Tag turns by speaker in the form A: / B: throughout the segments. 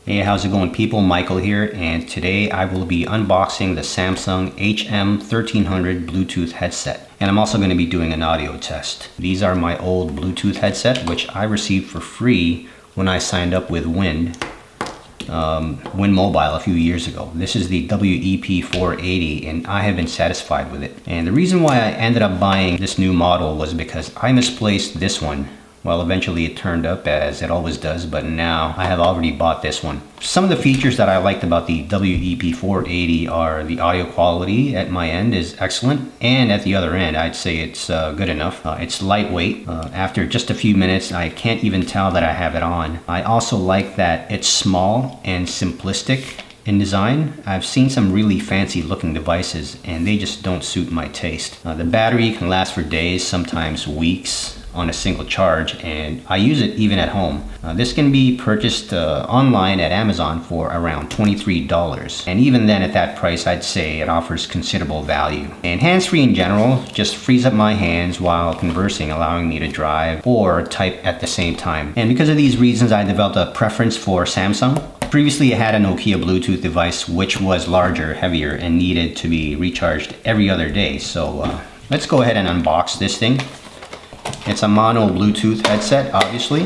A: Hey, how's it going people? Michael here, and today I will be unboxing the Samsung HM1300 Bluetooth headset. And I'm also going to be doing an audio test. These are my old Bluetooth headset, which I received for free when I signed up with Wind Mobile a few years ago. This is the WEP-480, and I have been satisfied with it. And the reason why I ended up buying this new model was because I misplaced this one. Well, eventually it turned up, as it always does, but now I have already bought this one. Some of the features that I liked about the WEP-480 are the audio quality at my end is excellent, and at the other end I'd say it's good enough. It's lightweight. After just a few minutes I can't even tell that I have it on. I also like that it's small and simplistic in design. I've seen some really fancy looking devices and they just don't suit my taste. The battery can last for days, sometimes weeks, on a single charge, and I use it even at home. This can be purchased online at Amazon for around $23, and even then at that price I'd say it offers considerable value. And hands-free in general just frees up my hands while conversing, allowing me to drive or type at the same time. And because of these reasons I developed a preference for Samsung. Previously I had a Nokia Bluetooth device which was larger, heavier, and needed to be recharged every other day. So let's go ahead and unbox this thing. It's a mono Bluetooth headset, obviously,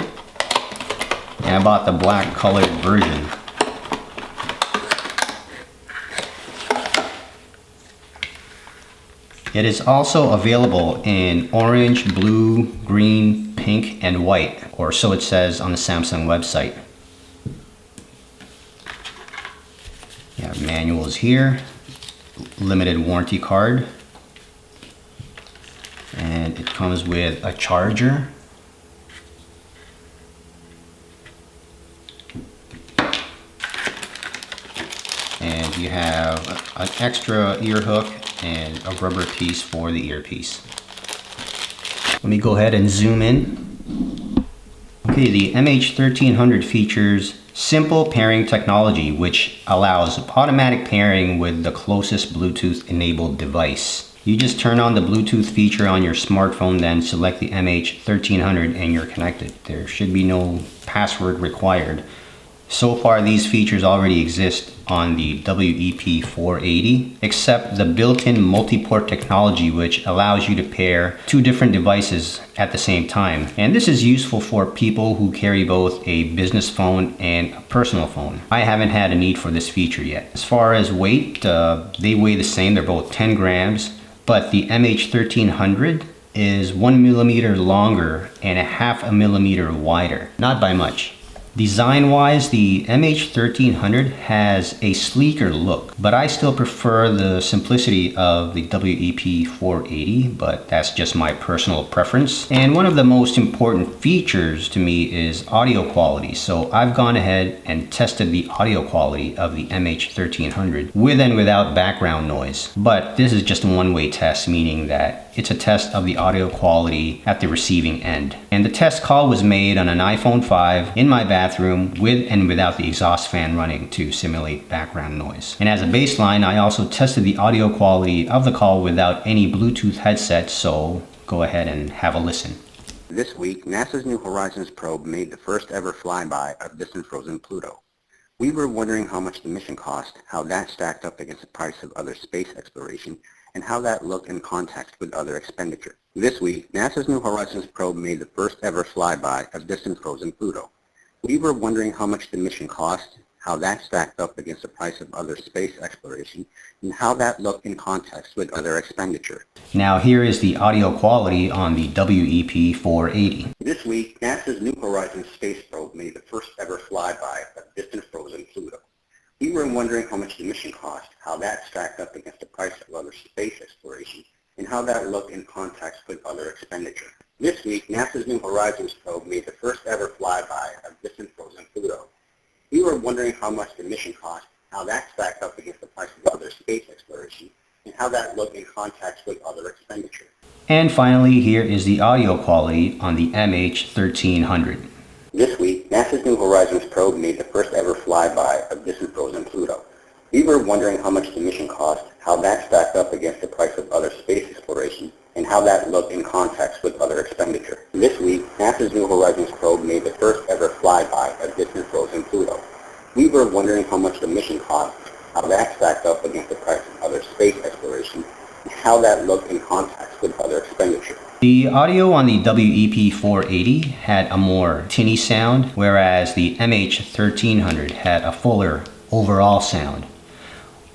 A: and I bought the black colored version. It is also available in orange, blue, green, pink, and white, or so it says on the Samsung website. You have manuals here, limited warranty card, and it comes with a charger, and you have an extra ear hook and a rubber piece for the earpiece. Let me go ahead and zoom in. Okay, the MH1300 features simple pairing technology, which allows automatic pairing with the closest Bluetooth enabled device. You just turn on the Bluetooth feature on your smartphone, then select the MH1300 and you're connected. There should be no password required. So far these features already exist on the WEP-480, except the built-in multi-port technology, which allows you to pair two different devices at the same time. And this is useful for people who carry both a business phone and a personal phone. I haven't had a need for this feature yet. As far as weight, they weigh the same. They're both 10 grams. But the MH1300 is 1 millimeter longer and a half a millimeter wider, not by much. Design-wise, the MH1300 has a sleeker look, but I still prefer the simplicity of the WEP-480, but that's just my personal preference. And one of the most important features to me is audio quality, so I've gone ahead and tested the audio quality of the MH1300 with and without background noise. But this is just a one-way test, meaning that it's a test of the audio quality at the receiving end. And the test call was made on an iPhone 5 in my bathroom with and without the exhaust fan running to simulate background noise. And as a baseline, I also tested the audio quality of the call without any Bluetooth headset, so go ahead and have a listen.
B: This week, NASA's New Horizons probe made the first ever flyby of distant frozen Pluto. We were wondering how much the mission cost, how that stacked up against the price of other space exploration, and how that looked in context with other expenditure. This week, NASA's New Horizons probe made the first ever flyby of distant frozen Pluto. We were wondering how much the mission cost, how that stacked up against the price of other space exploration, and how that looked in context with other expenditure.
A: Now here is the audio quality on the WEP-480.
B: This week, NASA's New Horizons space probe made the first ever flyby of distant frozen Pluto. We were wondering how much the mission cost, how that stacked up against the price of other space exploration, and how that looked in context with other expenditure. This week, NASA's New Horizons probe made the first ever flyby of distant frozen Pluto. We were wondering how much the mission cost, how that stacked up against the price of other space exploration, and how that looked in context with other expenditure.
A: And finally, here is the audio quality on the MH1300.
B: This week, NASA's New Horizons probe made the first ever flyby of distant frozen Pluto. We were wondering how much the mission cost, how that stacked up against the price of other space exploration, and how that looked in context with other expenditure. This week, NASA's New Horizons probe made the first ever flyby of distant frozen Pluto. We were wondering how much the mission cost, how that stacked up against the price of other space exploration, and how that looked in context with other expenditures.
A: The audio on the WEP-480 had a more tinny sound, whereas the MH1300 had a fuller overall sound.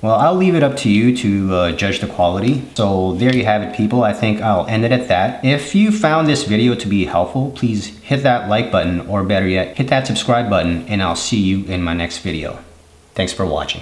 A: Well, I'll leave it up to you to judge the quality. So there you have it, people. I think I'll end it at that. If you found this video to be helpful, please hit that like button, or better yet, hit that subscribe button, and I'll see you in my next video. Thanks for watching.